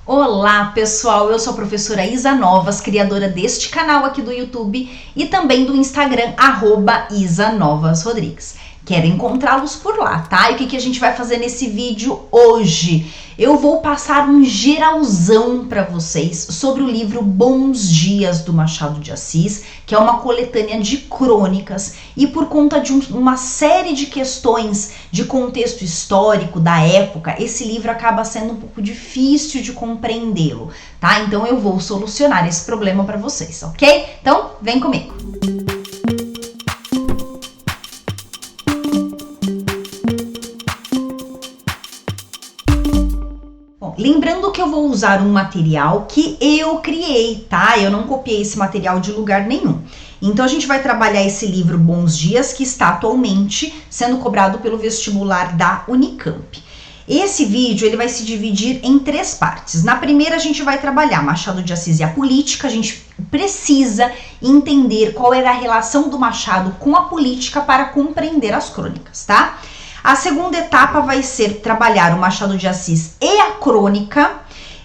Olá pessoal, eu sou a professora Isa Novas, criadora deste canal aqui do YouTube e também do Instagram, @IsaNovasRodrigues. Quero encontrá-los por lá, tá? E o que a gente vai fazer nesse vídeo hoje? Eu vou passar um geralzão para vocês sobre o livro Bons Dias, do Machado de Assis, que é uma coletânea de crônicas, e por conta de uma série de questões de contexto histórico da época, esse livro acaba sendo um pouco difícil de compreendê-lo, tá? Então eu vou solucionar esse problema para vocês, ok? Então, vem comigo! Lembrando que eu vou usar um material que eu criei, tá? Eu não copiei esse material de lugar nenhum. Então a gente vai trabalhar esse livro Bons Dias, que está atualmente sendo cobrado pelo vestibular da Unicamp. Esse vídeo ele vai se dividir em 3 partes. Na primeira a gente vai trabalhar Machado de Assis e a política. A gente precisa entender qual era a relação do Machado com a política para compreender as crônicas, tá? A segunda etapa vai ser trabalhar o Machado de Assis e a crônica,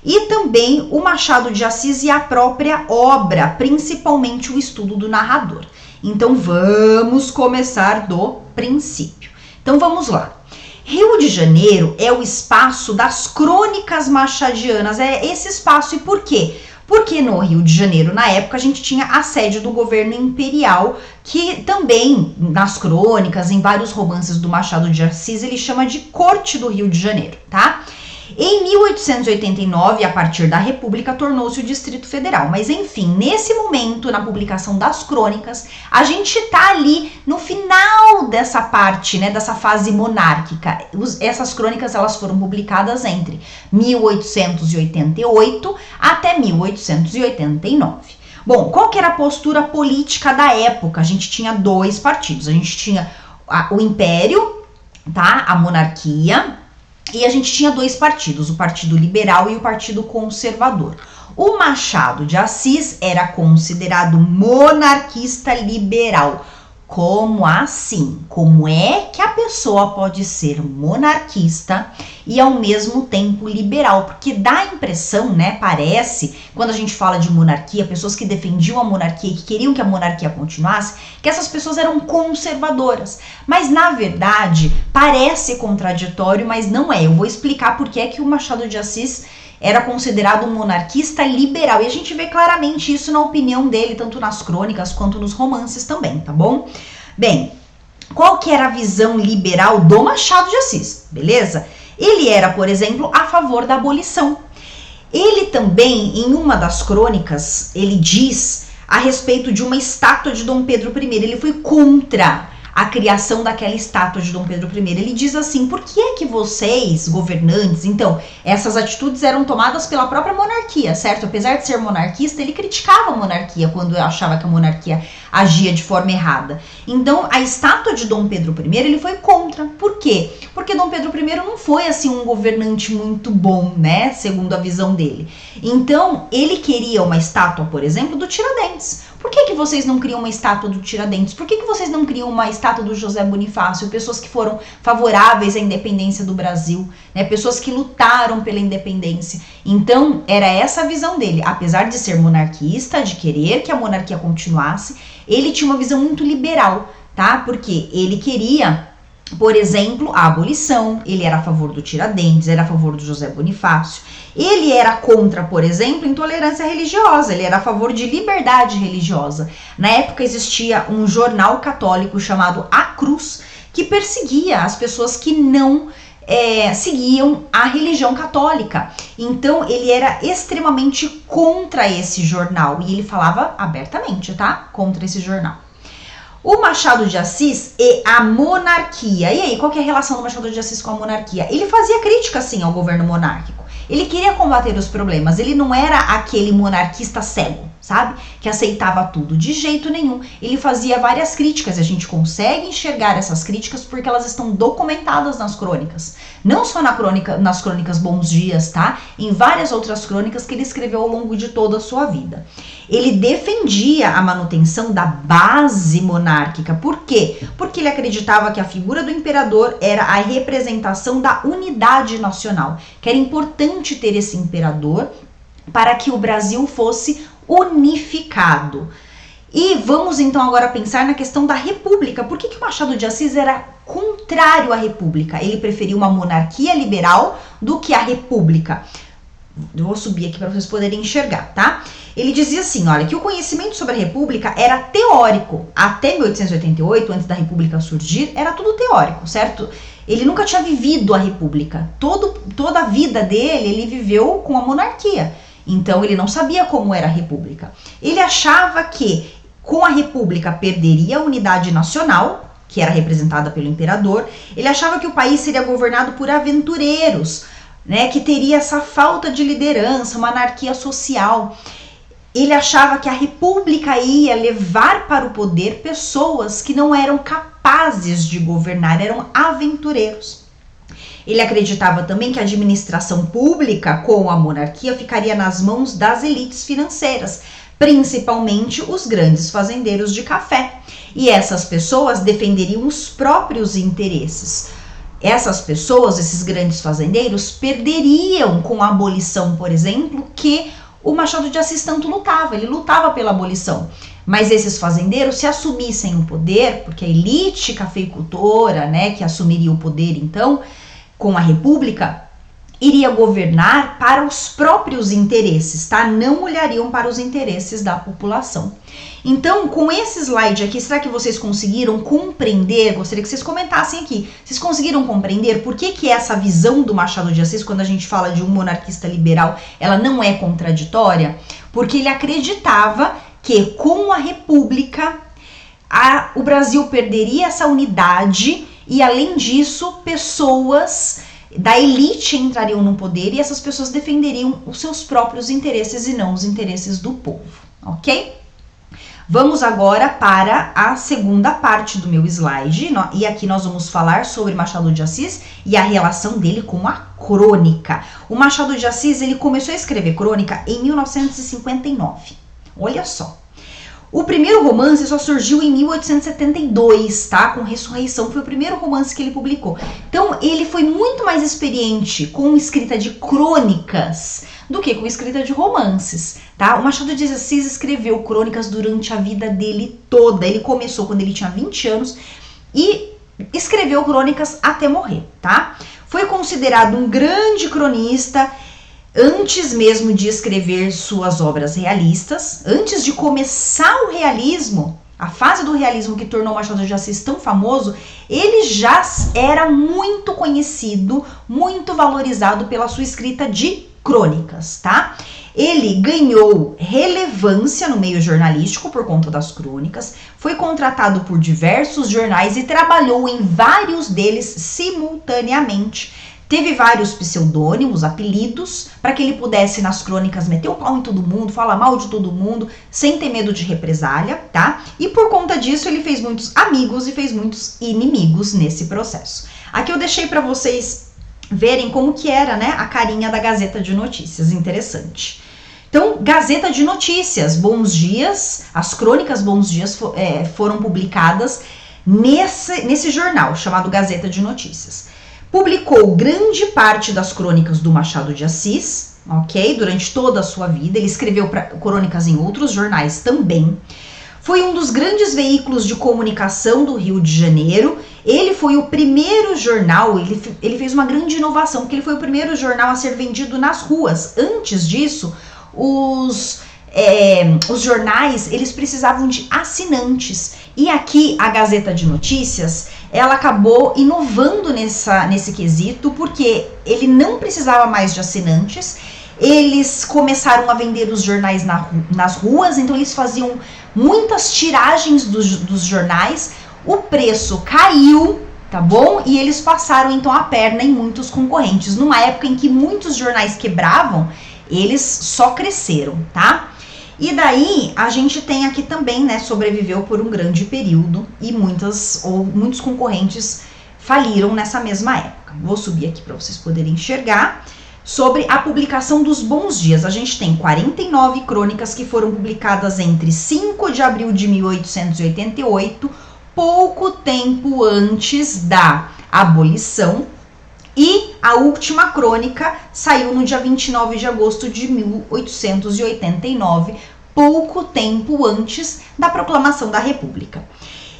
e também o Machado de Assis e a própria obra, principalmente o estudo do narrador. Então vamos começar do princípio. Então vamos lá. Rio de Janeiro é o espaço das crônicas machadianas, é esse espaço. E por quê? Porque no Rio de Janeiro, na época, a gente tinha a sede do governo imperial, que também, nas crônicas, em vários romances do Machado de Assis, ele chama de Corte do Rio de Janeiro, tá? Em 1889, a partir da República, tornou-se o Distrito Federal. Mas, enfim, nesse momento, na publicação das crônicas, a gente tá ali no final dessa parte, né, dessa fase monárquica. Essas crônicas, elas foram publicadas entre 1888 até 1889. Bom, qual que era a postura política da época? A gente tinha 2 partidos. A gente tinha o Império, tá? A monarquia. E a gente tinha 2 partidos, o Partido Liberal e o Partido Conservador. O Machado de Assis era considerado monarquista liberal. Como assim? Como é que a pessoa pode ser monarquista e ao mesmo tempo liberal? Porque dá a impressão, né, parece, quando a gente fala de monarquia, pessoas que defendiam a monarquia e que queriam que a monarquia continuasse, que essas pessoas eram conservadoras. Mas na verdade, parece contraditório, mas não é. Eu vou explicar por que é que o Machado de Assis era considerado um monarquista liberal. E a gente vê claramente isso na opinião dele, tanto nas crônicas quanto nos romances também, tá bom? Bem, qual que era a visão liberal do Machado de Assis, beleza? Ele era, por exemplo, a favor da abolição. Ele também, em uma das crônicas, ele diz a respeito de uma estátua de Dom Pedro I. Ele foi contra a criação daquela estátua de Dom Pedro I. Ele diz assim: por que é que vocês, governantes, então, essas atitudes eram tomadas pela própria monarquia, certo? Apesar de ser monarquista, ele criticava a monarquia quando achava que a monarquia agia de forma errada. Então, a estátua de Dom Pedro I, ele foi contra. Por quê? Porque Dom Pedro I não foi, assim, um governante muito bom, né? Segundo a visão dele. Então, ele queria uma estátua, por exemplo, do Tiradentes. Por que vocês não criam uma estátua do Tiradentes? Por que vocês não criam uma estátua do José Bonifácio? Pessoas que foram favoráveis à independência do Brasil, né? Pessoas que lutaram pela independência. Então, era essa a visão dele. Apesar de ser monarquista, de querer que a monarquia continuasse, ele tinha uma visão muito liberal, tá? Porque ele queria, por exemplo, a abolição. Ele era a favor do Tiradentes, era a favor do José Bonifácio. Ele era contra, por exemplo, intolerância religiosa. Ele era a favor de liberdade religiosa. Na época existia um jornal católico chamado A Cruz, que perseguia as pessoas que não seguiam a religião católica. Então ele era extremamente contra esse jornal. E ele falava abertamente, tá? Contra esse jornal. O Machado de Assis e a monarquia. E aí, qual que é a relação do Machado de Assis com a monarquia? Ele fazia crítica, sim, ao governo monárquico. Ele queria combater os problemas. Ele não era aquele monarquista cego, sabe? Que aceitava tudo. De jeito nenhum. Ele fazia várias críticas e a gente consegue enxergar essas críticas porque elas estão documentadas nas crônicas. Não só nas crônicas Bons Dias, tá? Em várias outras crônicas que ele escreveu ao longo de toda a sua vida. Ele defendia a manutenção da base monárquica. Por quê? Porque ele acreditava que a figura do imperador era a representação da unidade nacional, que era importante ter esse imperador para que o Brasil fosse unificado. E vamos então agora pensar na questão da república. Por que o Machado de Assis era contrário à república? Ele preferia uma monarquia liberal do que a república. Eu vou subir aqui para vocês poderem enxergar, tá? Ele dizia assim, olha, que o conhecimento sobre a república era teórico. Até 1888, antes da república surgir, era tudo teórico, certo? Ele nunca tinha vivido a república. Toda a vida dele, ele viveu com a monarquia. Então, ele não sabia como era a república. Ele achava que, com a república, perderia a unidade nacional, que era representada pelo imperador. Ele achava que o país seria governado por aventureiros, né, que teria essa falta de liderança, uma anarquia social. Ele achava que a república ia levar para o poder pessoas que não eram capazes de governar, eram aventureiros. Ele acreditava também que a administração pública com a monarquia ficaria nas mãos das elites financeiras, principalmente os grandes fazendeiros de café. E essas pessoas defenderiam os próprios interesses. Essas pessoas, esses grandes fazendeiros, perderiam com a abolição, por exemplo, que o Machado de Assis tanto lutava. Ele lutava pela abolição. Mas esses fazendeiros, se assumissem o poder, porque a elite cafeicultora, né, que assumiria o poder então, com a república, iria governar para os próprios interesses, tá? Não olhariam para os interesses da população. Então, com esse slide aqui, será que vocês conseguiram compreender? Gostaria que vocês comentassem aqui. Vocês conseguiram compreender por que essa visão do Machado de Assis, quando a gente fala de um monarquista liberal, ela não é contraditória? Porque ele acreditava que com a república, o Brasil perderia essa unidade e, além disso, pessoas da elite entrariam no poder e essas pessoas defenderiam os seus próprios interesses e não os interesses do povo, ok? Vamos agora para a segunda parte do meu slide, e aqui nós vamos falar sobre Machado de Assis e a relação dele com a crônica. O Machado de Assis, ele começou a escrever crônica em 1959, olha só. O primeiro romance só surgiu em 1872, tá? Com Ressurreição, foi o primeiro romance que ele publicou. Então, ele foi muito mais experiente com escrita de crônicas do que com escrita de romances, tá? O Machado de Assis escreveu crônicas durante a vida dele toda. Ele começou quando ele tinha 20 anos e escreveu crônicas até morrer, tá? Foi considerado um grande cronista antes mesmo de escrever suas obras realistas, antes de começar o realismo, a fase do realismo que tornou Machado de Assis tão famoso, ele já era muito conhecido, muito valorizado pela sua escrita de crônicas, tá? Ele ganhou relevância no meio jornalístico por conta das crônicas, foi contratado por diversos jornais e trabalhou em vários deles simultaneamente. Teve vários pseudônimos, apelidos, para que ele pudesse nas crônicas meter o pau em todo mundo, falar mal de todo mundo, sem ter medo de represália, tá? E por conta disso ele fez muitos amigos e fez muitos inimigos nesse processo. Aqui eu deixei para vocês verem como que era, né, a carinha da Gazeta de Notícias, interessante. Então, Gazeta de Notícias, Bons Dias, as crônicas Bons Dias foram publicadas nesse jornal chamado Gazeta de Notícias. Publicou grande parte das crônicas do Machado de Assis, ok? Durante toda a sua vida. Ele escreveu crônicas em outros jornais também. Foi um dos grandes veículos de comunicação do Rio de Janeiro. Ele foi o primeiro jornal, ele fez uma grande inovação, porque ele foi o primeiro jornal a ser vendido nas ruas. Antes disso, os jornais, eles precisavam de assinantes. E aqui, a Gazeta de Notícias, ela acabou inovando nesse quesito, porque ele não precisava mais de assinantes. Eles começaram a vender os jornais nas ruas, então eles faziam muitas tiragens dos jornais. O preço caiu, tá bom? E eles passaram então a perna em muitos concorrentes. Numa época em que muitos jornais quebravam, eles só cresceram, tá? E daí a gente tem aqui também, né, sobreviveu por um grande período e muitos concorrentes faliram nessa mesma época. Vou subir aqui para vocês poderem enxergar. Sobre a publicação dos Bons Dias, a gente tem 49 crônicas que foram publicadas entre 5 de abril de 1888, pouco tempo antes da abolição, e a última crônica saiu no dia 29 de agosto de 1889, pouco tempo antes da proclamação da República.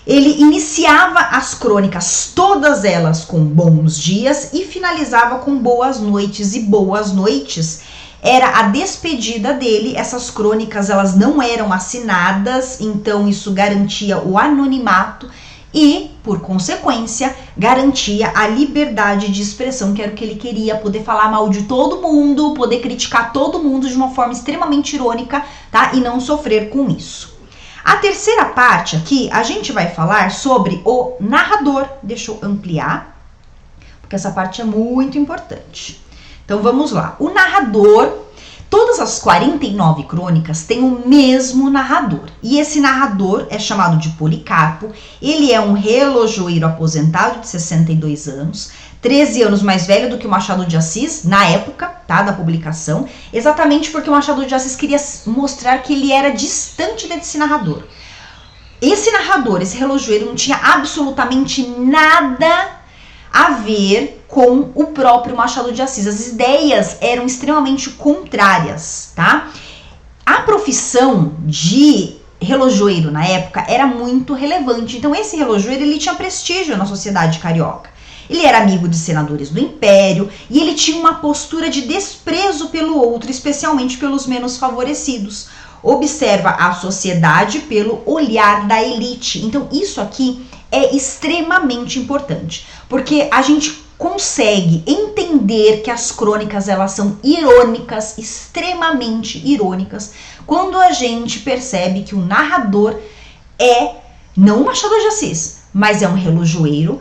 Ele iniciava as crônicas, todas elas com bons dias, e finalizava com boas noites. E boas noites era a despedida dele. Essas crônicas, elas não eram assinadas, então isso garantia o anonimato e, por consequência, garantia a liberdade de expressão, que era o que ele queria, poder falar mal de todo mundo, poder criticar todo mundo de uma forma extremamente irônica, tá? E não sofrer com isso. A terceira parte aqui, a gente vai falar sobre o narrador. Deixa eu ampliar, porque essa parte é muito importante. Então vamos lá. O narrador, todas as 49 crônicas têm o mesmo narrador. E esse narrador é chamado de Policarpo. Ele é um relojoeiro aposentado de 62 anos, 13 anos mais velho do que o Machado de Assis, na época, tá, da publicação, exatamente porque o Machado de Assis queria mostrar que ele era distante desse narrador. Esse narrador, esse relojoeiro, não tinha absolutamente nada a ver com o próprio Machado de Assis. As ideias eram extremamente contrárias, tá? A profissão de relojoeiro na época era muito relevante. Então esse relojoeiro, ele tinha prestígio na sociedade carioca. Ele era amigo de senadores do Império e ele tinha uma postura de desprezo pelo outro, especialmente pelos menos favorecidos. Observa a sociedade pelo olhar da elite. Então isso aqui é extremamente importante, porque a gente consegue entender que as crônicas, elas são irônicas, extremamente irônicas, quando a gente percebe que o narrador é não o Machado de Assis, mas é um relojoeiro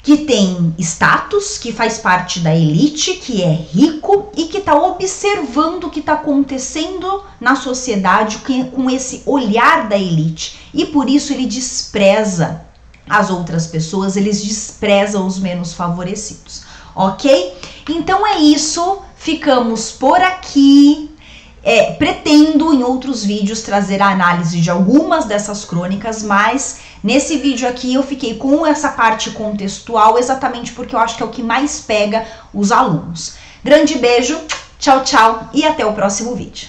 que tem status, que faz parte da elite, que é rico e que está observando o que está acontecendo na sociedade com esse olhar da elite. E por isso ele despreza as outras pessoas, eles desprezam os menos favorecidos, ok? Então é isso, ficamos por aqui. Pretendo em outros vídeos trazer a análise de algumas dessas crônicas, mas nesse vídeo aqui eu fiquei com essa parte contextual exatamente porque eu acho que é o que mais pega os alunos. Grande beijo, tchau, tchau e até o próximo vídeo.